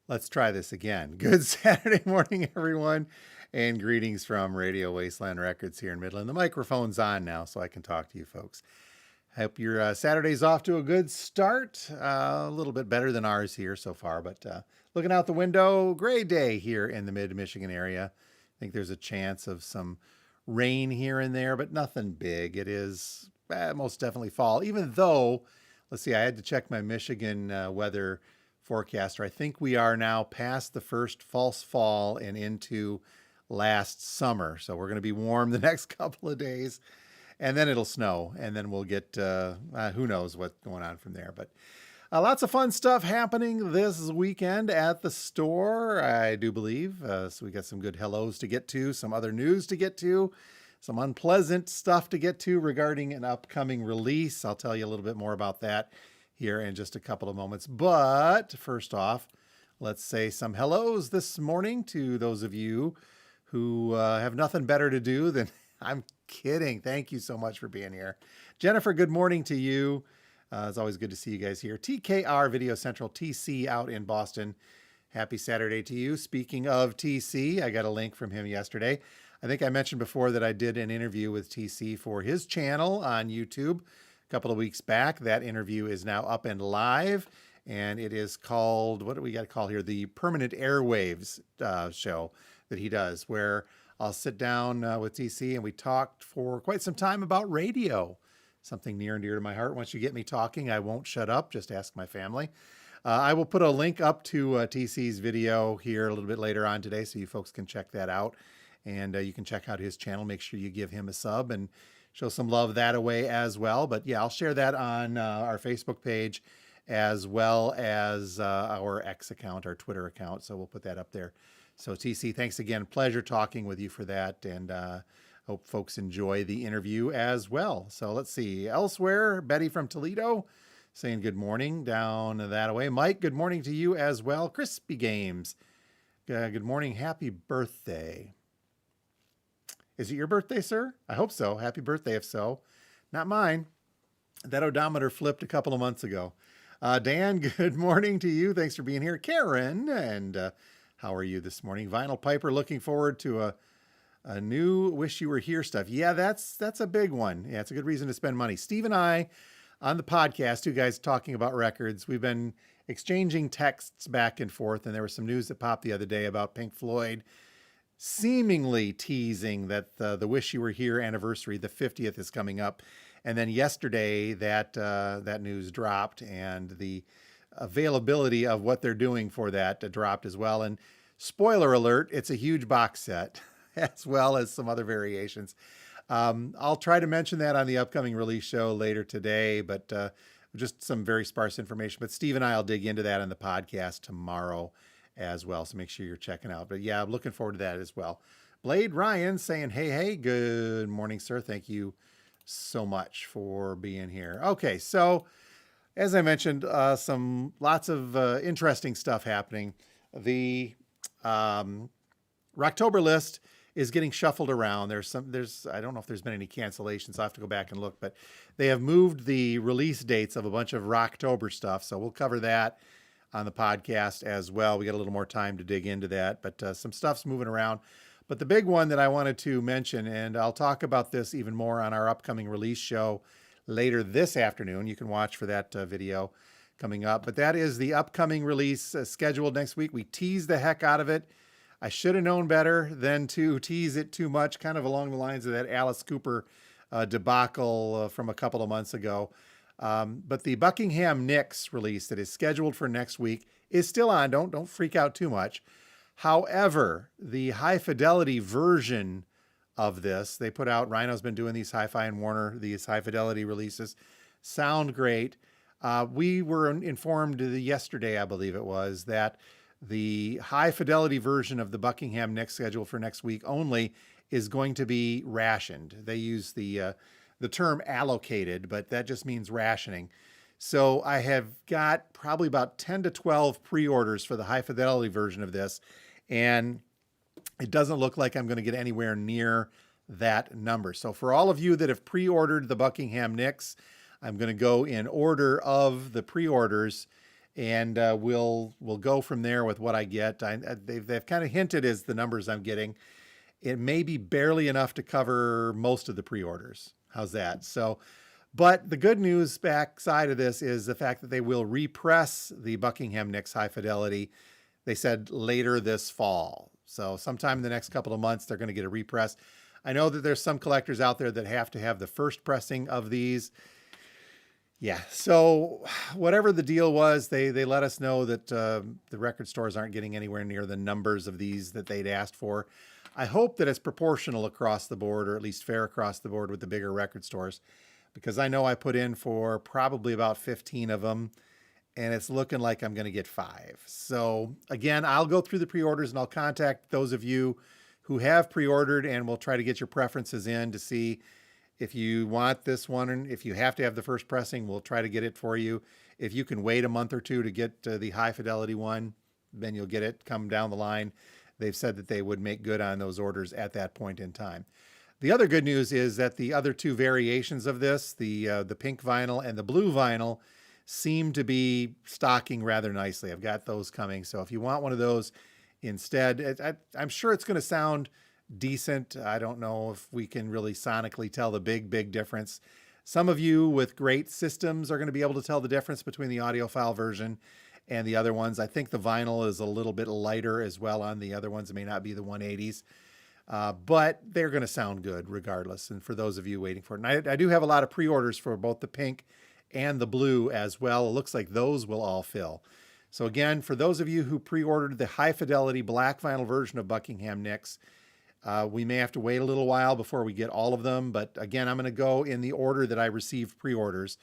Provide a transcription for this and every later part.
Let's try this again. Good Saturday morning, everyone, and greetings from Radio Wasteland Records here in Midland. The microphone's on now, so I can talk to you folks. Hope your Saturday's off to a good start. A little bit better than ours here so far, but looking out the window, gray day here in the mid-Michigan area. I think there's a chance of some rain here and there, but nothing big. It is most definitely fall, even though, let's see, I had to check my Michigan weather forecaster. I think we are now past the first false fall and into last summer. So we're going to be warm the next couple of days, and then it'll snow, and then we'll get, who knows what's going on from there. But lots of fun stuff happening this weekend at the store, I do believe. So we got some good hellos to get to, some other news to get to, some unpleasant stuff to get to regarding an upcoming release. I'll tell you a little bit more about that here in just a couple of moments. But first off, let's say some hellos this morning to those of you who have nothing better to do than, I'm kidding. Thank you so much for being here. Jennifer, good morning to you. It's always good to see you guys here. TKR Video Central, TC out in Boston. Happy Saturday to you. Speaking of TC, I got a link from him yesterday. I think I mentioned before that I did an interview with TC for his channel on YouTube a couple of weeks back. That interview is now up and live, and it is called, what do we got to call here? The Permanent Airwaves show that he does, where I'll sit down with TC and we talked for quite some time about radio, something near and dear to my heart. Once you get me talking, I won't shut up. Just ask my family. I will put a link up to TC's video here a little bit later on today, so you folks can check that out. And you can check out his channel. Make sure you give him a sub and show some love that away as well. But yeah, I'll share that on our Facebook page as well as our X account, our Twitter account. So we'll put that up there. So TC, thanks again. Pleasure talking with you for that. And hope folks enjoy the interview as well. So let's see. Elsewhere, Betty from Toledo saying good morning down that way. Mike, good morning to you as well. Crispy Games, good morning. Happy birthday. Is it your birthday, sir? I hope so. Happy birthday if so. Not mine. That odometer flipped a couple of months ago. Dan, good morning to you. Thanks for being here. Karen, and how are you this morning? Vinyl Piper, looking forward to a new Wish You Were Here stuff. Yeah, that's a big one. Yeah, it's a good reason to spend money. Steve and I on the podcast, two guys talking about records. We've been exchanging texts back and forth, and there was some news that popped the other day about Pink Floyd seemingly teasing that the Wish You Were Here anniversary, the 50th, is coming up. And then yesterday that news dropped, and the availability of what they're doing for that dropped as well. And spoiler alert, it's a huge box set as well as some other variations. I'll try to mention that on the upcoming release show later today, but just some very sparse information. But Steve and I will dig into that on the podcast tomorrow as well. So make sure you're checking out. But yeah, I'm looking forward to that as well. Blade Ryan saying, hey, good morning, sir. Thank you so much for being here. Okay, so as I mentioned, lots of interesting stuff happening. The Rocktober list is getting shuffled around. I don't know if there's been any cancellations. I'll have to go back and look, but they have moved the release dates of a bunch of Rocktober stuff. So we'll cover that on the podcast as well. We got a little more time to dig into that, but some stuff's moving around. But the big one that I wanted to mention, and I'll talk about this even more on our upcoming release show later this afternoon. You can watch for that video coming up. But that is the upcoming release scheduled next week. We teased the heck out of it. I should have known better than to tease it too much, kind of along the lines of that Alice Cooper debacle from a couple of months ago. But the Buckingham Nicks release that is scheduled for next week is still on. Don't freak out too much. However, the high fidelity version of this, they put out, Rhino's been doing these Hi-Fi and Warner, these high fidelity releases, sound great. We were informed yesterday, I believe it was, that the high fidelity version of the Buckingham Nicks schedule for next week only is going to be rationed. They use the term allocated, but that just means rationing. So I have got probably about 10 to 12 pre-orders for the high fidelity version of this, and it doesn't look like I'm going to get anywhere near that number. So for all of you that have pre-ordered the Buckingham Nicks, I'm going to go in order of the pre-orders and we'll go from there with what I get. They've kind of hinted as the numbers I'm getting. It may be barely enough to cover most of the pre-orders. How's that? So, but the good news backside of this is the fact that they will repress the Buckingham Nicks High Fidelity. They said later this fall. So sometime in the next couple of months, they're going to get a repress. I know that there's some collectors out there that have to have the first pressing of these. Yeah. So whatever the deal was, they let us know that the record stores aren't getting anywhere near the numbers of these that they'd asked for. I hope that it's proportional across the board, or at least fair across the board with the bigger record stores, because I know I put in for probably about 15 of them, and it's looking like I'm going to get 5. So again, I'll go through the pre-orders and I'll contact those of you who have pre-ordered, and we'll try to get your preferences in to see if you want this one. And if you have to have the first pressing, we'll try to get it for you. If you can wait a month or two to get the high fidelity one, then you'll get it come down the line. They've said that they would make good on those orders at that point in time. The other good news is that the other two variations of this, the pink vinyl and the blue vinyl, seem to be stocking rather nicely. I've got those coming. So if you want one of those instead, I'm sure it's going to sound decent. I don't know if we can really sonically tell the big difference. Some of you with great systems are going to be able to tell the difference between the audiophile version and the other ones. I think the vinyl is a little bit lighter as well on the other ones. It may not be the 180s, but they're going to sound good regardless. And for those of you waiting for it, and I do have a lot of pre-orders for both the pink and the blue as well. It looks like those will all fill. So again, for those of you who pre-ordered the high fidelity black vinyl version of Buckingham Nicks, we may have to wait a little while before we get all of them. But again, I'm going to go in the order that I received pre-orders.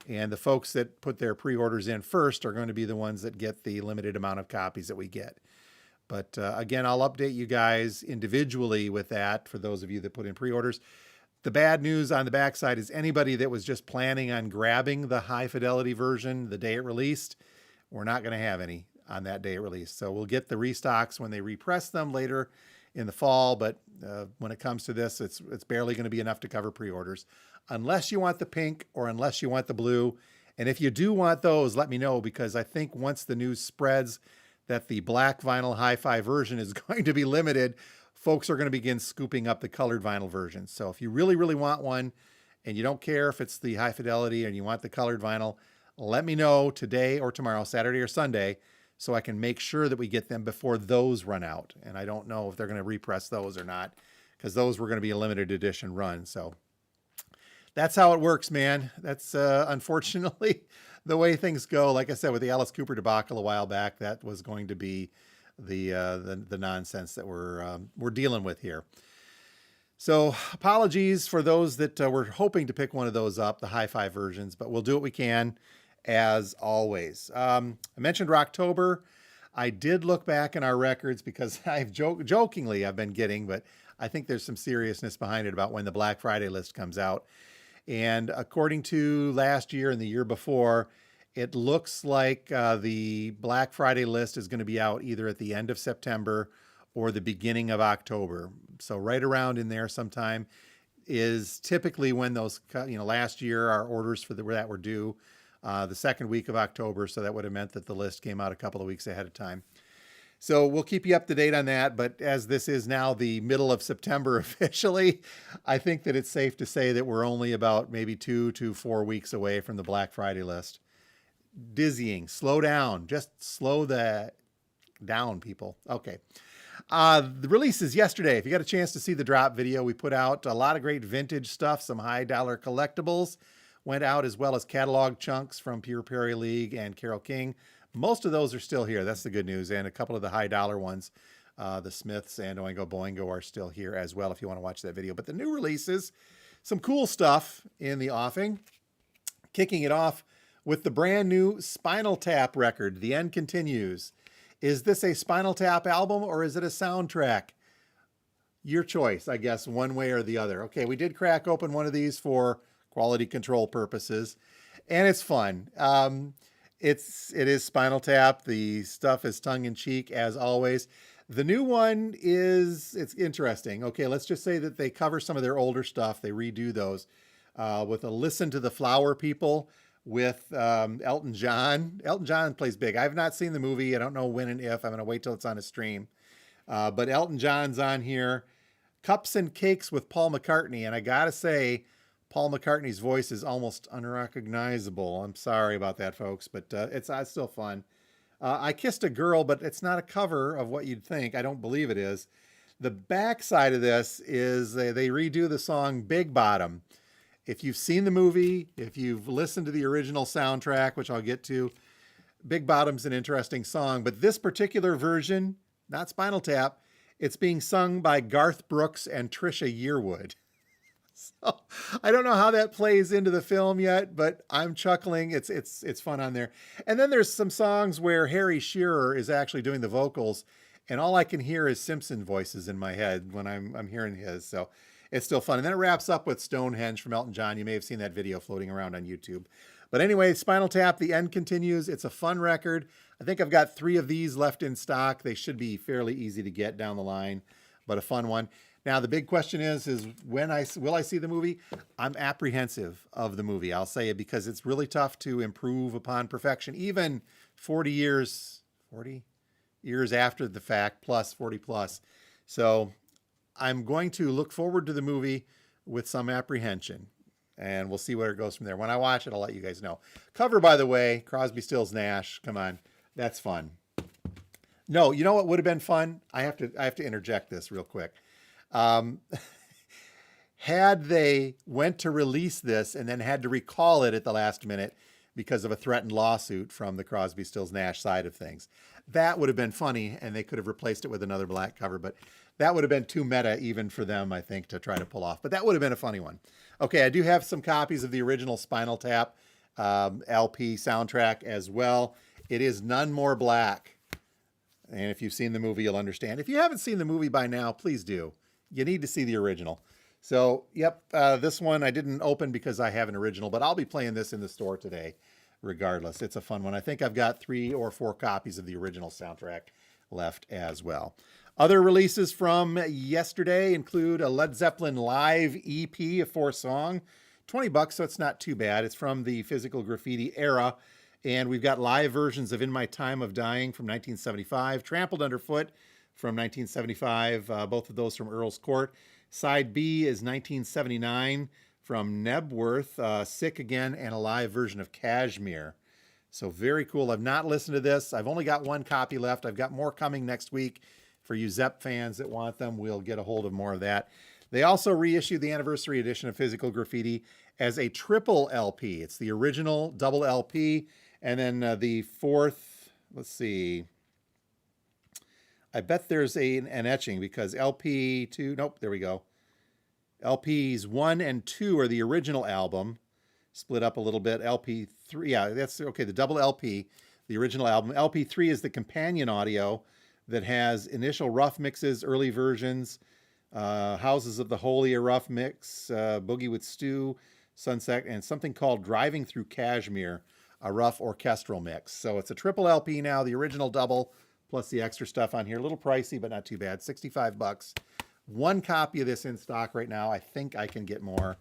And the folks that put their pre-orders in first are going to be the ones that get the limited amount of copies that we get. But again, I'll update you guys individually with that for those of you that put in pre-orders. The bad news on the backside is anybody that was just planning on grabbing the high fidelity version the day it released, we're not going to have any on that day it released. So we'll get the restocks when they repress them later in the fall. But when it comes to this, it's barely going to be enough to cover pre-orders, unless you want the pink or unless you want the blue. And if you do want those, let me know, because I think once the news spreads that the black vinyl hi-fi version is going to be limited, folks are going to begin scooping up the colored vinyl version. So if you really want one and you don't care if it's the high fidelity and you want the colored vinyl, let me know today or tomorrow, Saturday or Sunday, so I can make sure that we get them before those run out. And I don't know if they're going to repress those or not, because those were going to be a limited edition run. So that's how it works, man. That's unfortunately the way things go. Like I said, with the Alice Cooper debacle a while back, that was going to be the nonsense that we're dealing with here. So apologies for those that were hoping to pick one of those up, the hi-fi versions, but we'll do what we can as always. I mentioned Rocktober. I did look back in our records because I've jokingly I've been getting, but I think there's some seriousness behind it about when the Black Friday list comes out. And according to last year and the year before, it looks like the Black Friday list is going to be out either at the end of September or the beginning of October. So right around in there sometime is typically when those, last year our orders for that were due the second week of October. So that would have meant that the list came out a couple of weeks ahead of time. So we'll keep you up to date on that. But as this is now the middle of September officially, I think that it's safe to say that we're only about maybe 2 to 4 weeks away from the Black Friday list. Dizzying. Slow down. Just slow that down, people. Okay. The release is yesterday. If you got a chance to see the drop video, we put out a lot of great vintage stuff. Some high dollar collectibles went out, as well as catalog chunks from Pure Prairie League and Carole King. Most of those are still here. That's the good news. And a couple of the high dollar ones, the Smiths and Oingo Boingo, are still here as well if you want to watch that video. But the new releases, some cool stuff in the offing. Kicking it off with the brand new Spinal Tap record, The End Continues. Is this a Spinal Tap album or is it a soundtrack? Your choice, I guess, one way or the other. Okay, we did crack open one of these for quality control purposes, and it's fun. It is Spinal Tap. The stuff is tongue-in-cheek, as always. The new one it's interesting. Okay, let's just say that they cover some of their older stuff. They redo those with a Listen to the Flower People, with Elton John. Elton John plays big. I have not seen the movie. I don't know when and if. I'm going to wait till it's on a stream. But Elton John's on here. Cups and Cakes with Paul McCartney. And I got to say, Paul McCartney's voice is almost unrecognizable. I'm sorry about that, folks, but it's still fun. I Kissed a Girl, but it's not a cover of what you'd think. I don't believe it is. The backside of this is they redo the song Big Bottom. If you've seen the movie, if you've listened to the original soundtrack, which I'll get to, Big Bottom's an interesting song. But this particular version, not Spinal Tap, it's being sung by Garth Brooks and Trisha Yearwood. So I don't know how that plays into the film yet, but I'm chuckling. It's fun on there. And then there's some songs where Harry Shearer is actually doing the vocals, and all I can hear is Simpson voices in my head when I'm hearing his. So it's still fun. And then it wraps up with Stonehenge from Elton John. You may have seen that video floating around on YouTube. But anyway, Spinal Tap, the end continues. It's a fun record. I think I've got 3 of these left in stock. They should be fairly easy to get down the line, but a fun one. Now, the big question is will I see the movie? I'm apprehensive of the movie. I'll say it because it's really tough to improve upon perfection, even 40 years after the fact, plus 40 plus. So I'm going to look forward to the movie with some apprehension, and we'll see where it goes from there. When I watch it, I'll let you guys know. Cover, by the way, Crosby, Stills, Nash. Come on. That's fun. No, you know what would have been fun? I have to interject this real quick. Had they went to release this and then had to recall it at the last minute because of a threatened lawsuit from the Crosby, Stills, Nash side of things, that would have been funny, and they could have replaced it with another black cover, but that would have been too meta even for them, I think, to try to pull off. But that would have been a funny one. Okay, I do have some copies of the original Spinal Tap LP soundtrack as well. It is None More Black. And if you've seen the movie, you'll understand. If you haven't seen the movie by now, please do. You need to see the original. So, yep, this one I didn't open because I have an original, but I'll be playing this in the store today regardless. It's a fun one. I think I've got 3 or 4 copies of the original soundtrack left as well. Other releases from yesterday include a Led Zeppelin live EP, a 4-song, $20, so it's not too bad. It's from the Physical Graffiti era, and we've got live versions of In My Time of Dying from 1975, Trampled Underfoot from 1975, both of those from Earl's Court. Side B is 1979 from Nebworth, Sick Again, and a live version of Kashmir. So very cool. I've not listened to this. I've only got 1 copy left. I've got more coming next week. For you Zepp fans that want them, we'll get a hold of more of that. They also reissued the anniversary edition of Physical Graffiti as a triple LP. It's the original double LP, and then the 4th, let's see, I bet there's an etching because LP2, nope, there we go. LPs 1 and 2 are the original album, split up a little bit. LP3, yeah, that's okay, the double LP, the original album. LP3 is the companion audio that has initial rough mixes, early versions, Houses of the Holy, a rough mix, Boogie with Stu, Sunset, and something called Driving Through Kashmir, a rough orchestral mix. So it's a triple LP now, the original double, plus the extra stuff on here. A little pricey, but not too bad. $65. 1 copy of this in stock right now. I think I can get more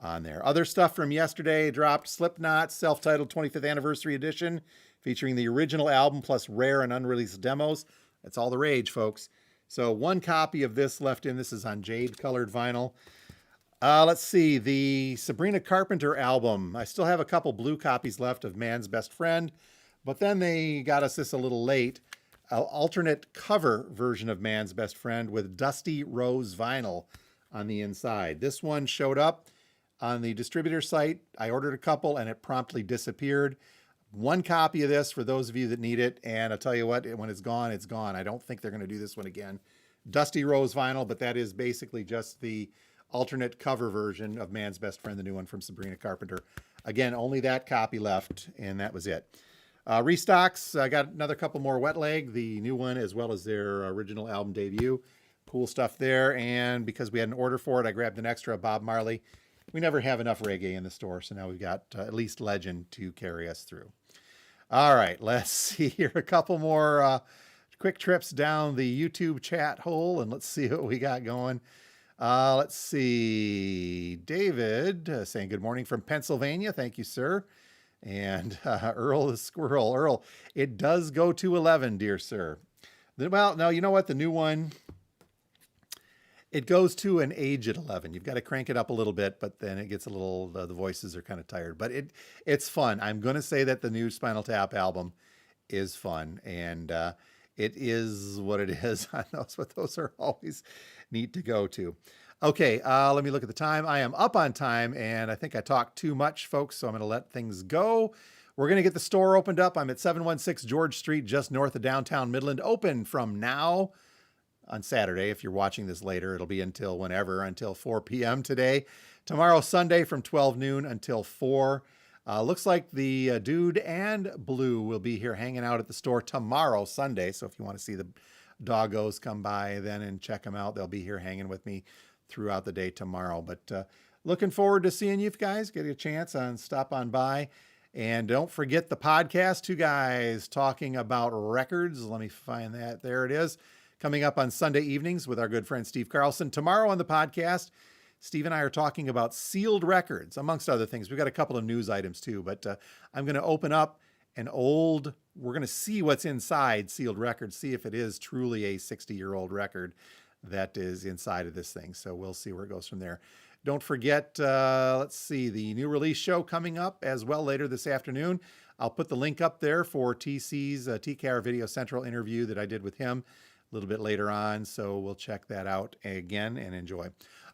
on there. Other stuff from yesterday dropped. Slipknot's self-titled 25th anniversary edition, featuring the original album plus rare and unreleased demos. That's all the rage, folks. So 1 copy of this left in. This is on jade-colored vinyl. Let's see. The Sabrina Carpenter album. I still have a couple blue copies left of Man's Best Friend, but then they got us this a little late. An alternate cover version of Man's Best Friend with Dusty Rose vinyl on the inside. This one showed up on the distributor site. I ordered a couple and it promptly disappeared. 1 copy of this for those of you that need it. And I'll tell you what, when it's gone, it's gone. I don't think they're going to do this one again. Dusty Rose vinyl, but that is basically just the alternate cover version of Man's Best Friend, the new one from Sabrina Carpenter. Again, only that copy left, and that was it. Restocks, I got another couple more Wet Leg, the new one, as well as their original album debut. Cool stuff there. And because we had an order for it, I grabbed an extra Bob Marley. We never have enough reggae in the store, so now we've got at least Legend to carry us through. All right, let's see here. A couple more quick trips down the YouTube chat hole, and let's see what we got going. Let's see. David saying good morning from Pennsylvania. Thank you, sir. And Earl the Squirrel. Earl, it does go to 11, dear sir. Well, no, you know what? The new one, it goes to an age at 11. You've got to crank it up a little bit, but then it gets a little, the voices are kind of tired. But it's fun. I'm going to say that the new Spinal Tap album is fun. And it is what it is. I know, but those are always neat to go to. Okay, let me look at the time. I am up on time, and I think I talked too much, folks, so I'm going to let things go. We're going to get the store opened up. I'm at 716 George Street, just north of downtown Midland, open from now on Saturday. If you're watching this later, it'll be until whenever, until 4 p.m. today. Tomorrow, Sunday, from 12 noon until 4. Looks like the Dude and Blue will be here hanging out at the store tomorrow, Sunday. So if you want to see the doggos, come by then and check them out. They'll be here hanging with me throughout the day tomorrow. But looking forward to seeing you guys. Get a chance and stop on by. And don't forget the podcast, two guys talking about records. Let me find that. There it is. Coming up on Sunday evenings with our good friend Steve Carlson. Tomorrow on the podcast, Steve and I are talking about sealed records, amongst other things. We've got a couple of news items too, but I'm going to open up we're going to see what's inside sealed records, see if it is truly a 60-year-old record that is inside of this thing. So we'll see where it goes from there. Don't forget, let's see, the new release show coming up as well later this afternoon. I'll put the link up there for TC's TKR Video Central interview that I did with him a little bit later on. So we'll check that out again and enjoy.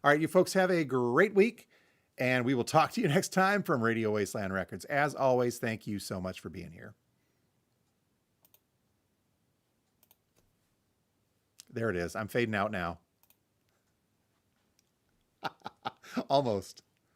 All right, you folks have a great week, and we will talk to you next time from Radio Wasteland Records. As always, thank you so much for being here. There it is. I'm fading out now. Almost.